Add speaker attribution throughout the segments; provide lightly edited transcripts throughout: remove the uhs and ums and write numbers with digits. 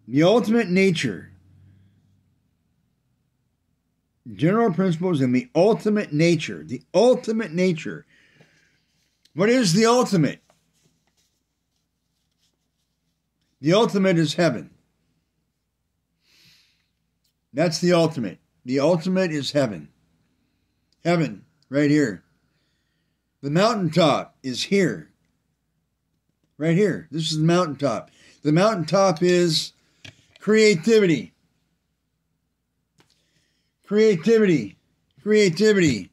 Speaker 1: The ultimate nature. General principles and the ultimate nature. The ultimate nature. What is the ultimate? The ultimate is heaven. That's the ultimate. The ultimate is heaven. Heaven, right here. The mountaintop is here. Right here. This is the mountaintop. The mountaintop is creativity. Creativity. Creativity.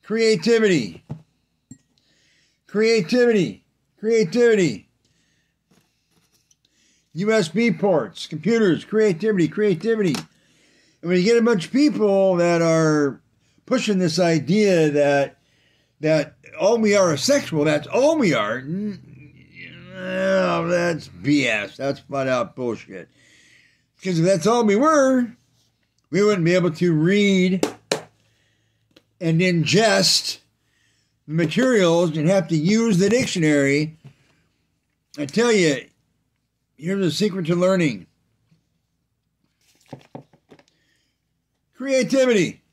Speaker 1: Creativity. Creativity. Creativity. USB ports, computers, creativity, creativity. And when you get a bunch of people that are pushing this idea that all we are is sexual, that's all we are, well, that's BS. That's flat out bullshit. Because if that's all we were, we wouldn't be able to read and ingest the materials and have to use the dictionary. I tell you, here's the secret to learning. Creativity.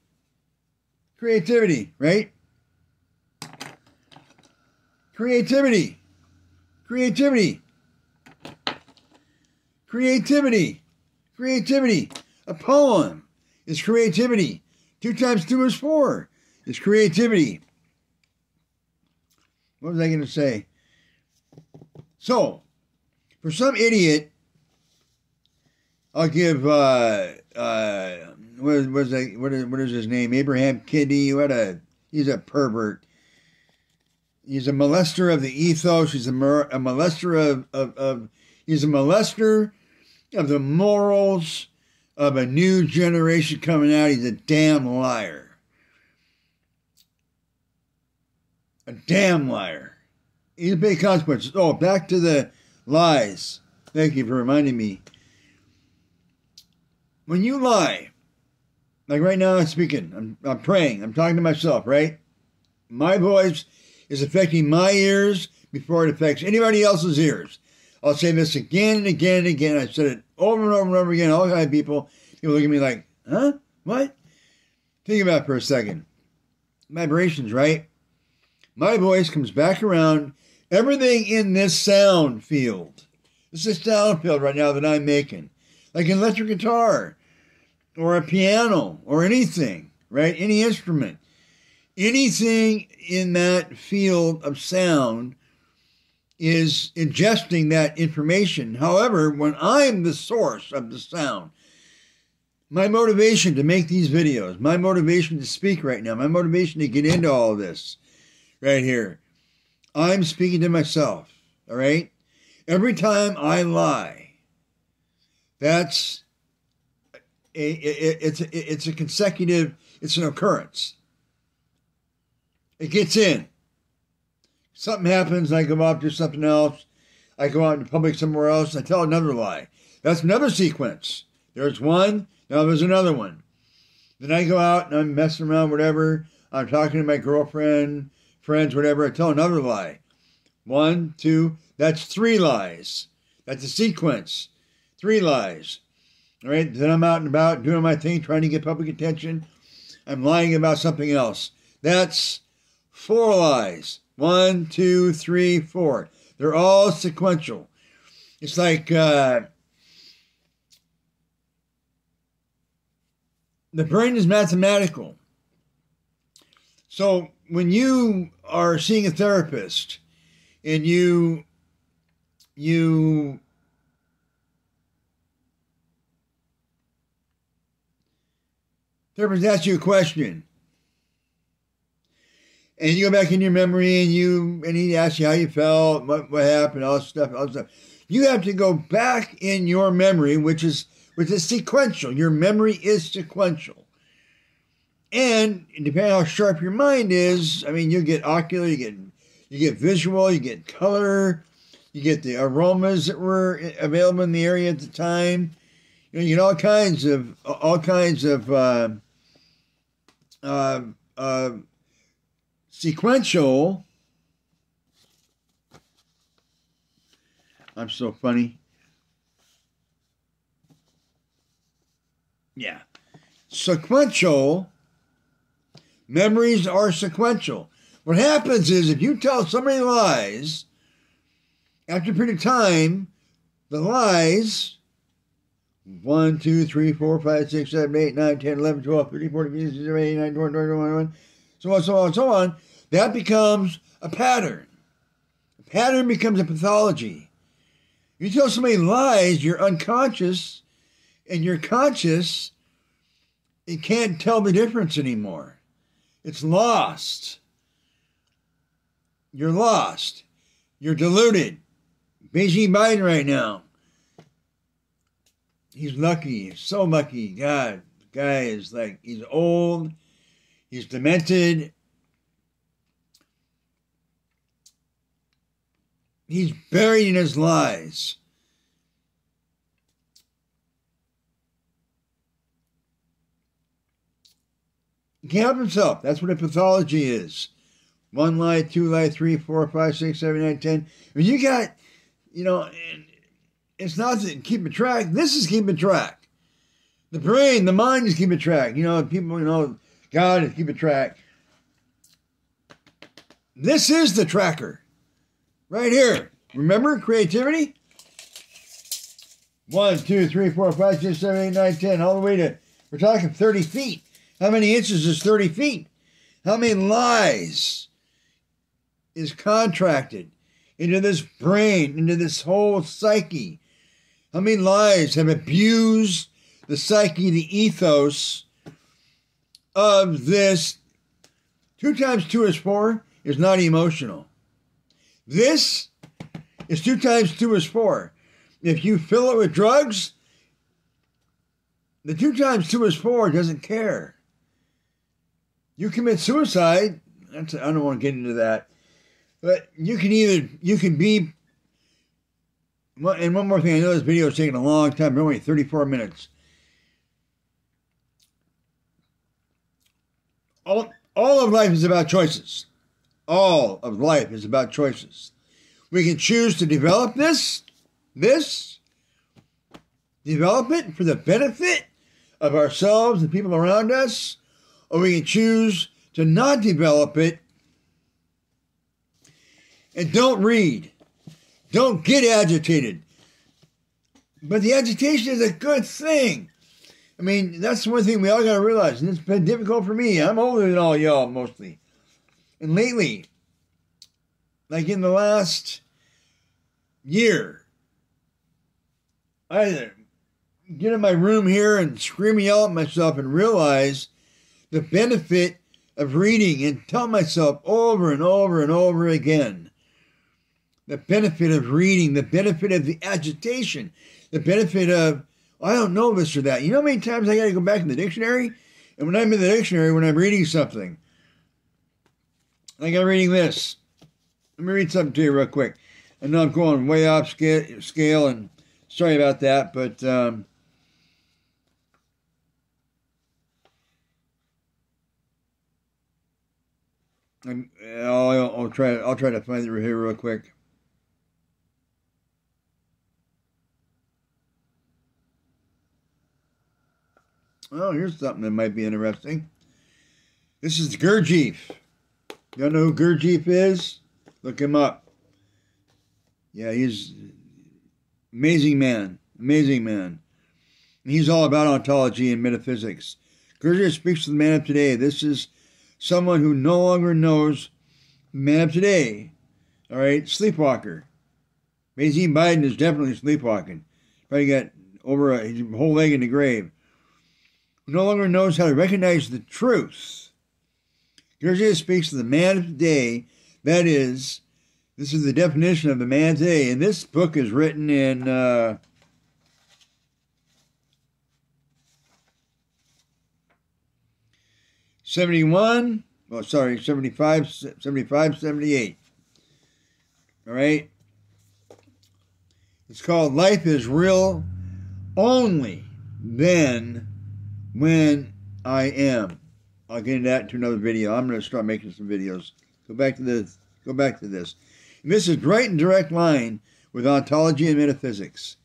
Speaker 1: Creativity, right? Creativity. Creativity. Creativity. Creativity. A poem is creativity. 2 times 2 is 4. It's creativity. What was I going to say? So, for some idiot, I'll give, what is his name? Abraham Kidney. He's a pervert. He's a molester of the ethos. He's a molester he's a molester of the morals of a new generation coming out. He's a damn liar. A damn liar. He's a big consequence. Oh, back to the lies. Thank you for reminding me. When you lie, like right now I'm speaking, I'm praying, I'm talking to myself, right? My voice is affecting my ears before it affects anybody else's ears. I'll say this again and again and again. I said it over and over and over again. All kinds of people look at me like, huh? What? Think about it for a second. Vibrations, right? My voice comes back around. Everything in this sound field. This is a sound field right now that I'm making. Like an electric guitar or a piano or anything, right? Any instrument. Anything in that field of sound is ingesting that information. However, when I'm the source of the sound, my motivation to make these videos, my motivation to speak right now, my motivation to get into all of this right here, I'm speaking to myself, all right? Every time I lie, it's a consecutive, it's an occurrence. It gets in. Something happens, I go off, do something else. I go out in public somewhere else, I tell another lie. That's another sequence. There's one, now there's another one. Then I go out and I'm messing around, whatever. I'm talking to my girlfriend, friends, whatever. I tell another lie. 1, 2, that's 3 lies. That's a sequence. 3 lies. All right, then I'm out and about doing my thing, trying to get public attention. I'm lying about something else. That's 4 lies. 1, 2, 3, 4. They're all sequential. It's like the brain is mathematical. So when you are seeing a therapist and you therapist asks you a question, and you go back in your memory and he asks you how you felt, what happened, all this stuff. You have to go back in your memory, which is sequential. Your memory is sequential. And depending on how sharp your mind is, I mean, you get ocular, you get visual, you get color, you get the aromas that were available in the area at the time. You get all kinds of sequential I'm so funny. Yeah. Sequential. Memories are sequential. What happens is if you tell somebody lies, after a period of time, the lies 1, 2, 3, 4, 5, 6, 7, 8, 9, 10, 11, 12, 13, 14, 15, 16, 17, 18, 19, 20, 21, 22, so on, so on, so on. That becomes a pattern. A pattern becomes a pathology. You tell somebody lies, you're unconscious, and you're conscious, it can't tell the difference anymore. It's lost. You're lost. You're deluded. Beijing Biden right now. He's lucky. He's so lucky. God, the guy is like, he's old. He's demented. He's buried in his lies. He can't help himself. That's what a pathology is. 1 lie, 2 lie, 3, 4, 5, 6, 7, 8, 10. I mean, you got, you know, it's not that keeping track. This is keeping track. The brain, the mind is keeping track. You know, people, you know, God is keeping track. This is the tracker. Right here. Remember creativity? 1, 2, 3, 4, 5, 6, 7, 8, 9, 10. All the way to, we're talking 30 feet. How many inches is 30 feet? How many lies is contracted into this brain, into this whole psyche? How many lies have abused the psyche, the ethos of this? 2 times 2 is 4 is not emotional. This is 2 times 2 is 4. If you fill it with drugs, the 2 times 2 is 4 doesn't care. You commit suicide, I don't want to get into that, but you can be, and one more thing, I know this video is taking a long time, but only 34 minutes. All of life is about choices. All of life is about choices. We can choose to develop develop it for the benefit of ourselves and people around us, or we can choose to not develop it. And don't read. Don't get agitated. But the agitation is a good thing. I mean, that's one thing we all got to realize. And it's been difficult for me. I'm older than all y'all, mostly. And lately, like in the last year, I get in my room here and scream and yell at myself and realize the benefit of reading and tell myself over and over and over again the benefit of reading, the benefit of the agitation, the benefit of, I don't know this or that. You know how many times I got to go back in the dictionary? And when I'm in the dictionary, when I'm reading something, like I'm reading this. Let me read something to you real quick. I know I'm going way off scale, and sorry about that, but I'll try to find it here real quick. Oh, here's something that might be interesting. This is Gurdjieff. You don't know who Gurdjieff is? Look him up. Yeah, he's amazing man. Amazing man. He's all about ontology and metaphysics. Gurdjieff speaks to the man of today. This is someone who no longer knows the man of today. All right, sleepwalker. Beijing Biden is definitely sleepwalking. Probably got over his whole leg in the grave. Who no longer knows how to recognize the truth. Gurdjieff speaks to the man of today. That is, this is the definition of the man today. And this book is written in 75, 78. All right? It's called Life is Real Only Then When I Am. I'll get into that into another video. I'm going to start making some videos. Go back to this. And this is right in direct line with with ontology and metaphysics.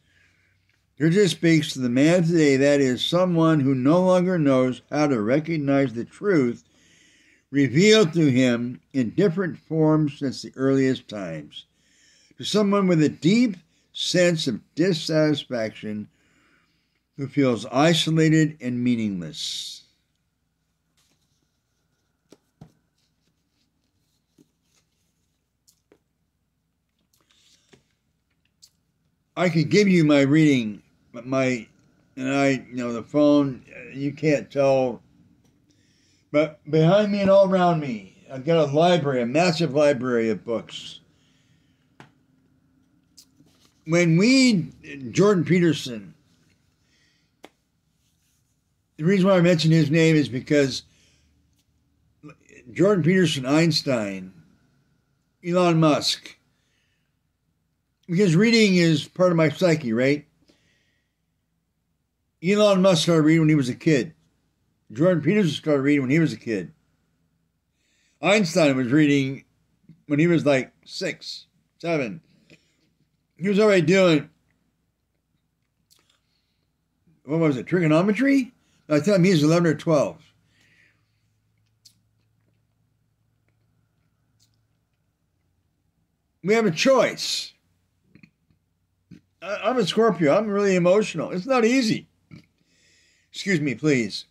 Speaker 1: Goethe speaks to the man today, that is, someone who no longer knows how to recognize the truth revealed to him in different forms since the earliest times. To someone with a deep sense of dissatisfaction who feels isolated and meaningless. I could give you my reading, but the phone, you can't tell. But behind me and all around me, I've got a library, a massive library of books. When Jordan Peterson, the reason why I mention his name is because Jordan Peterson, Einstein, Elon Musk, because reading is part of my psyche, right? Elon Musk started reading when he was a kid. Jordan Peterson started reading when he was a kid. Einstein was reading when he was like 6, 7. He was already doing, what was it, trigonometry? I tell him he was 11 or 12. We have a choice. I'm a Scorpio. I'm really emotional. It's not easy. Excuse me, please.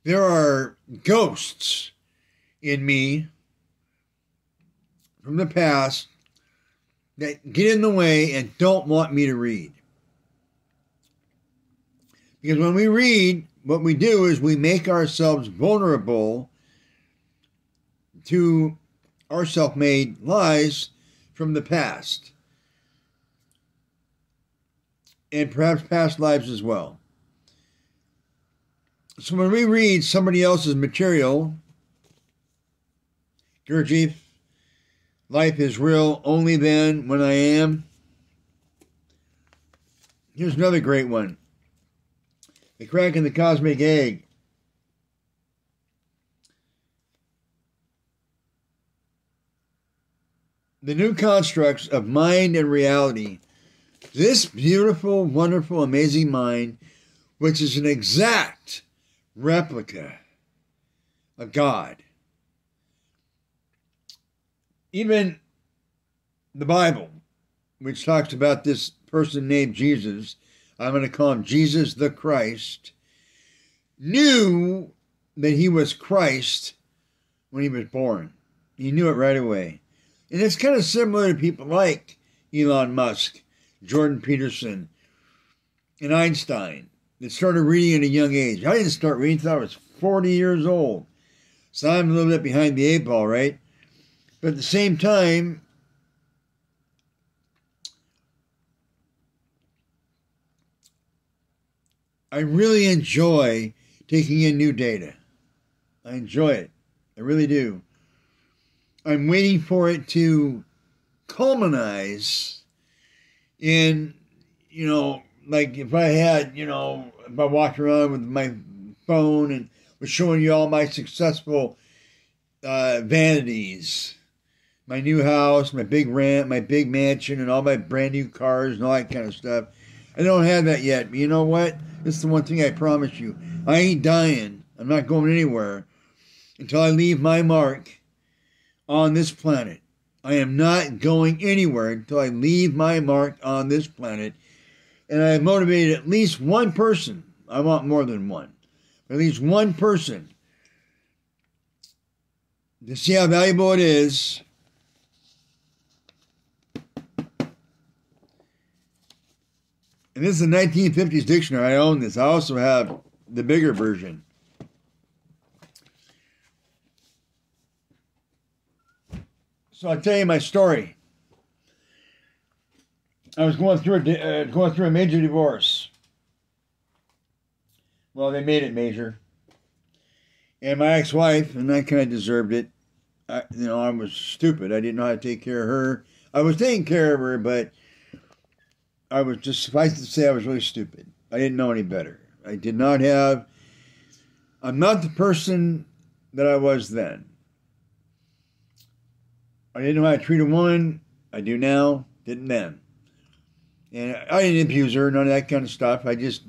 Speaker 1: There are ghosts in me from the past that get in the way and don't want me to read. Because when we read, what we do is we make ourselves vulnerable to our self-made lies from the past. And perhaps past lives as well. So when we read somebody else's material, Gurdjieff, life is real only then when I am. Here's another great one. The Crack in the Cosmic Egg. The new constructs of mind and reality. This beautiful, wonderful, amazing mind, which is an exact replica of God. Even the Bible, which talks about this person named Jesus, I'm going to call him Jesus the Christ, knew that he was Christ when he was born. He knew it right away. And it's kind of similar to people like Elon Musk, Jordan Peterson, and Einstein that started reading at a young age. I didn't start reading until I was 40 years old. So I'm a little bit behind the 8 ball, right? But at the same time, I really enjoy taking in new data. I enjoy it. I really do. I'm waiting for it to culminate in, like if I walked around with my phone and was showing you all my successful vanities, my new house, my big rent, my big mansion, and all my brand new cars and all that kind of stuff. I don't have that yet, but you know what? This is the one thing I promise you. I ain't dying. I'm not going anywhere until I leave my mark on this planet. I am not going anywhere until I leave my mark on this planet. And I have motivated at least one person. I want more than one. But at least one person to see how valuable it is. And this is a 1950s dictionary. I own this. I also have the bigger version. So I'll tell you my story. I was going through a major divorce. Well, they made it major. And my ex-wife, and I kind of deserved it. I was stupid. I didn't know how to take care of her. I was taking care of her, but I was just, suffice to say, I was really stupid. I didn't know any better. I I'm not the person that I was then. I didn't know how to treat a woman. I do now. Didn't then. And I didn't abuse her, none of that kind of stuff. I didn't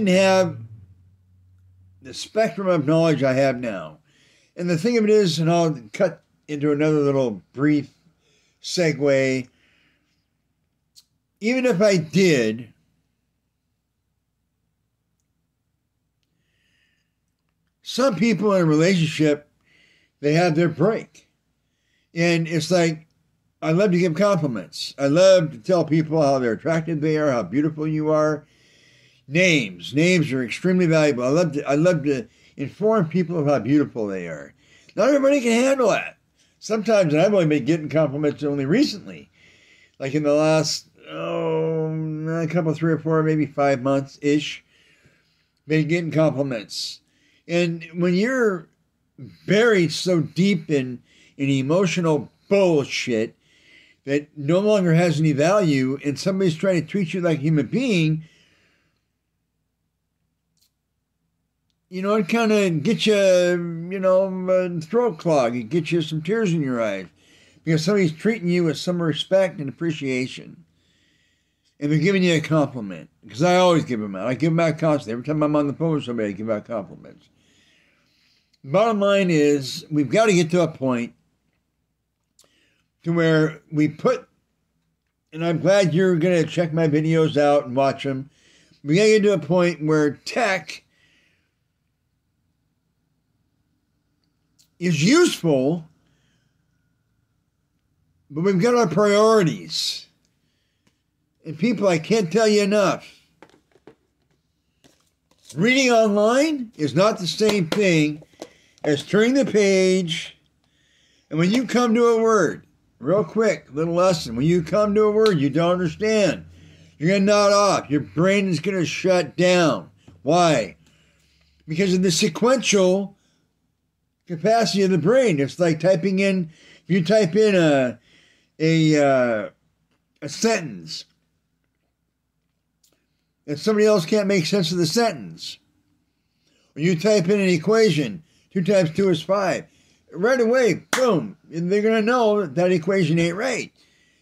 Speaker 1: have the spectrum of knowledge I have now. And the thing of it is, and I'll cut into another little brief segue, even if I did, some people in a relationship, they have their break. And it's like, I love to give compliments. I love to tell people how they're attractive they are, how beautiful you are. Names are extremely valuable. I love to inform people of how beautiful they are. Not everybody can handle that. Sometimes, and I've only been getting compliments only recently, like in the last, a couple, 3 or 4, maybe 5 months-ish, been getting compliments. And when you're buried so deep in emotional bullshit that no longer has any value, and somebody's trying to treat you like a human being, it kind of gets you, a throat clog. It gets you some tears in your eyes because somebody's treating you with some respect and appreciation. And they're giving you a compliment. Because I always give them out. I give them out constantly. Every time I'm on the phone with somebody, I give out compliments. Bottom line is, we've got to get to a point to where we put, and I'm glad you're going to check my videos out and watch them. We got to get to a point where tech is useful, but we've got our priorities. And people, I can't tell you enough. Reading online is not the same thing as turning the page. And when you come to a word, real quick, little lesson. When you come to a word you don't understand, you're going to nod off. Your brain is going to shut down. Why? Because of the sequential capacity of the brain. It's like typing in, if you type in a sentence, and somebody else can't make sense of the sentence, or you type in an equation, 2 times 2 is 5, right away, boom, and they're going to know that equation ain't right.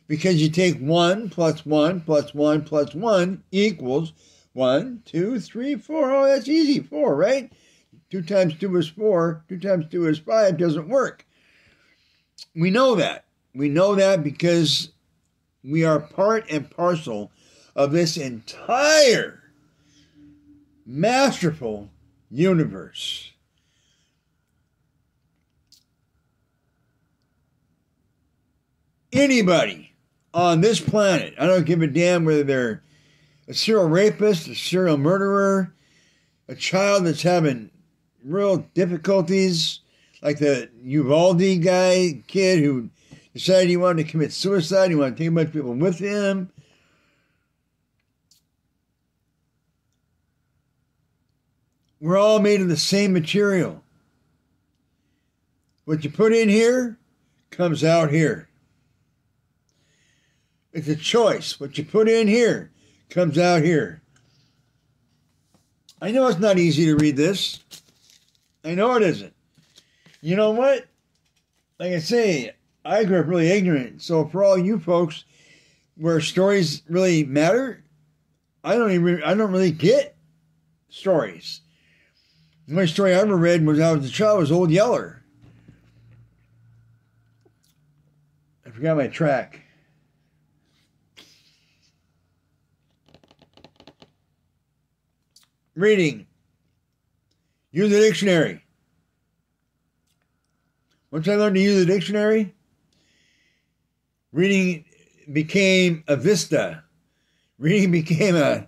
Speaker 1: Because you take 1 plus 1 plus 1 plus 1 equals 1, 2, 3, 4. Oh, that's easy, 4, right? 2 times 2 is 4, 2 times 2 is 5, doesn't work. We know that. We know that because we are part and parcel of this entire masterful universe. Anybody on this planet, I don't give a damn whether they're a serial rapist, a serial murderer, a child that's having real difficulties, like the Uvalde kid who decided he wanted to commit suicide, he wanted to take a bunch of people with him. We're all made of the same material. What you put in here comes out here. It's a choice. What you put in here comes out here. I know it's not easy to read this. I know it isn't. You know what? Like I say, I grew up really ignorant. So for all you folks where stories really matter, I don't really get stories. The only story I ever read when I was a child was Old Yeller. I forgot my track. Reading. Use the dictionary. Once I learned to use the dictionary, reading became a vista. Reading became a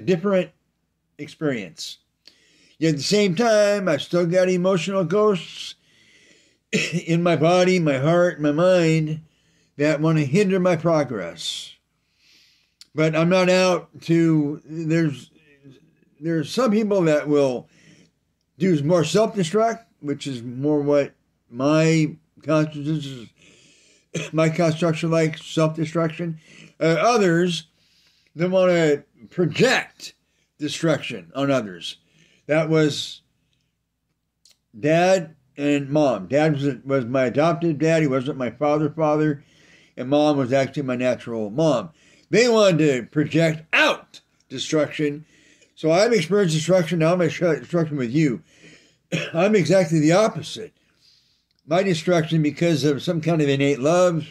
Speaker 1: different experience. Yet at the same time, I've still got emotional ghosts in my body, my heart, my mind that want to hinder my progress. But I'm not out to, there's some people that will do more self-destruct, which is more what my consciousness is my construction like self-destruction. Others that want to project destruction on others. That was Dad and Mom. Dad was my adopted dad. He wasn't my father. And Mom was actually my natural mom. They wanted to project out destruction. So I've experienced destruction. Now I'm going to share destruction with you. I'm exactly the opposite. My destruction, because of some kind of innate love,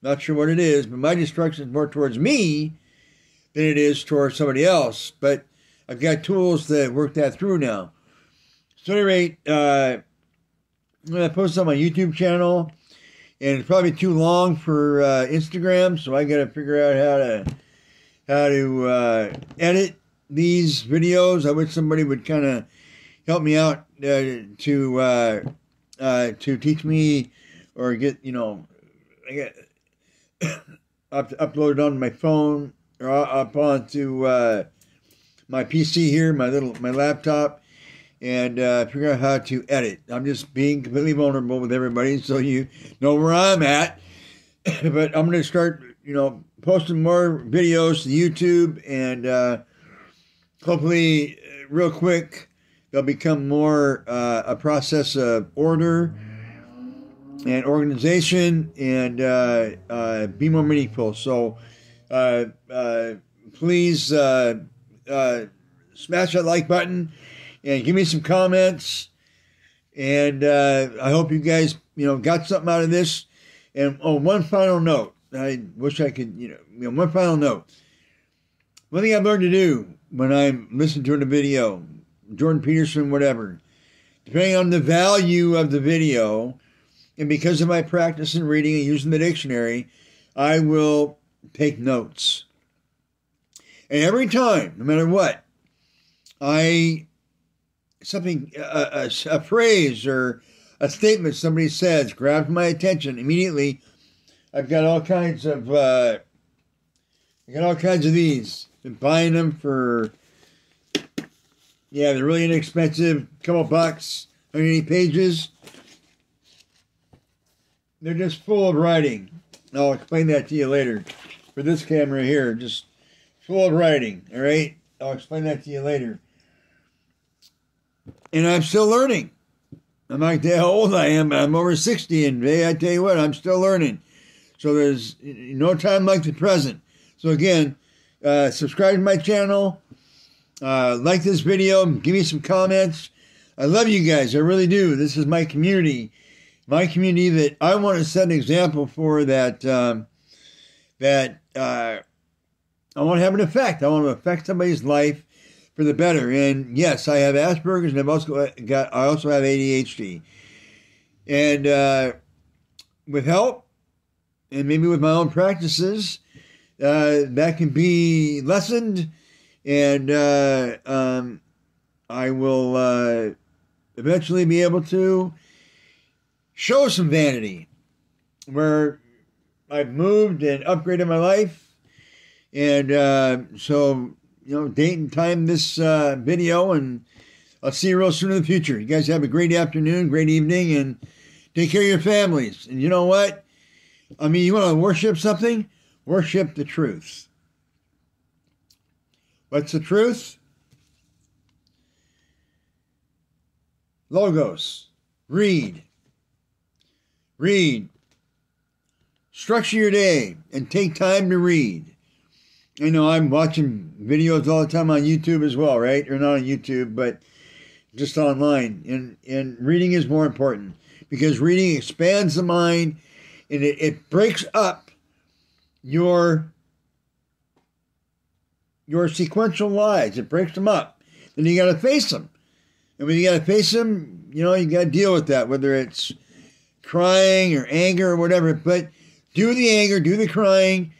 Speaker 1: not sure what it is, but my destruction is more towards me than it is towards somebody else. But I've got tools to work that through now. So at any rate, I'm going to post on my YouTube channel, and it's probably too long for Instagram, so I got to figure out how to edit these videos. I wish somebody would kind of help me out to teach me, or get, I get uploaded onto my phone or up onto my PC here, my laptop, and figure out how to edit. I'm just being completely vulnerable with everybody, so you know where I'm at. But I'm going to start, posting more videos to YouTube, and hopefully, real quick, they'll become more a process of order and organization, and be more meaningful. So please smash that like button and give me some comments. And I hope you guys, got something out of this. And one final note. I wish I could, one final note. One thing I've learned to do when I'm listening to a video, Jordan Peterson, whatever, depending on the value of the video, and because of my practice in reading and using the dictionary, I will take notes. And every time, no matter what, a phrase or a statement somebody says grabs my attention immediately. I've got all kinds of these. Been buying them for, they're really inexpensive, couple bucks, 180 pages. They're just full of writing. I'll explain that to you later. For this camera here, just full of writing, all right? I'll explain that to you later. And I'm still learning. I'm not how old I am, but I'm over 60, and I tell you what, I'm still learning. So there's no time like the present. So again, subscribe to my channel, like this video, give me some comments. I love you guys, I really do. This is my community that I want to set an example for, that I want to have an effect. I want to affect somebody's life for the better. And yes, I have Asperger's, and I also have ADHD. And with help, and maybe with my own practices, that can be lessened, and I will eventually be able to show some vanity where I've moved and upgraded my life. And so, date and time this video, and I'll see you real soon in the future. You guys have a great afternoon, great evening, and take care of your families. And you know what? You want to worship something? Worship the truth. What's the truth? Logos. Read. Structure your day and take time to read. I know I'm watching videos all the time on YouTube as well, right? Or not on YouTube, but just online. And reading is more important, because reading expands the mind, and it breaks up your sequential lies. It breaks them up. Then you got to face them. And when you got to face them, you got to deal with that, whether it's crying or anger or whatever. But do the anger, do the crying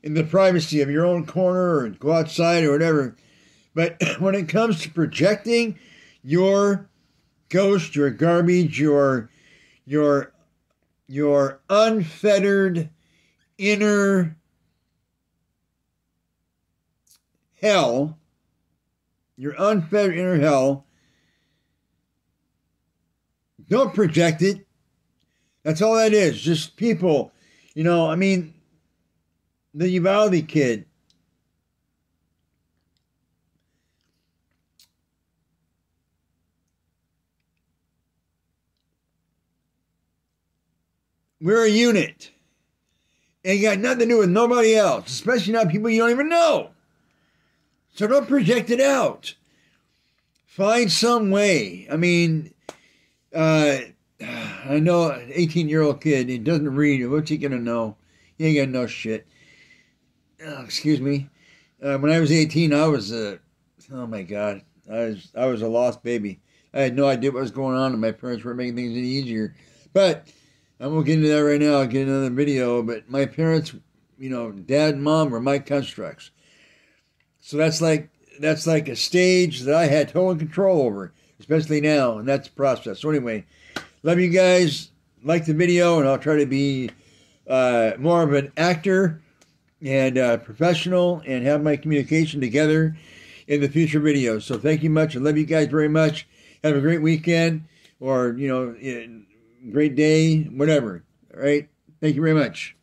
Speaker 1: in the privacy of your own corner, or go outside or whatever. But when it comes to projecting your ghost, your garbage, your unfettered inner hell, don't project it. That's all that is. Just people. You know, I mean, the Uvalde kid. We're a unit. And you got nothing to do with nobody else, especially not people you don't even know. So don't project it out. Find some way. I mean, I know an 18-year-old kid, he doesn't read. What's he going to know? He ain't going to know shit. Oh, excuse me. When I was 18, I was oh my God, I was a lost baby. I had no idea what was going on, and my parents weren't making things any easier. But I won't get into that right now. I'll get another video. But my parents, you know, dad and mom were my constructs. So that's like a stage that I had total control over, especially now, and that's the process. So anyway, love you guys. Like the video, and I'll try to be more of an actor and professional and have my communication together in the future videos. So thank you much. I love you guys very much. Have a great weekend, or, you know, great day, whatever. All right. Thank you very much.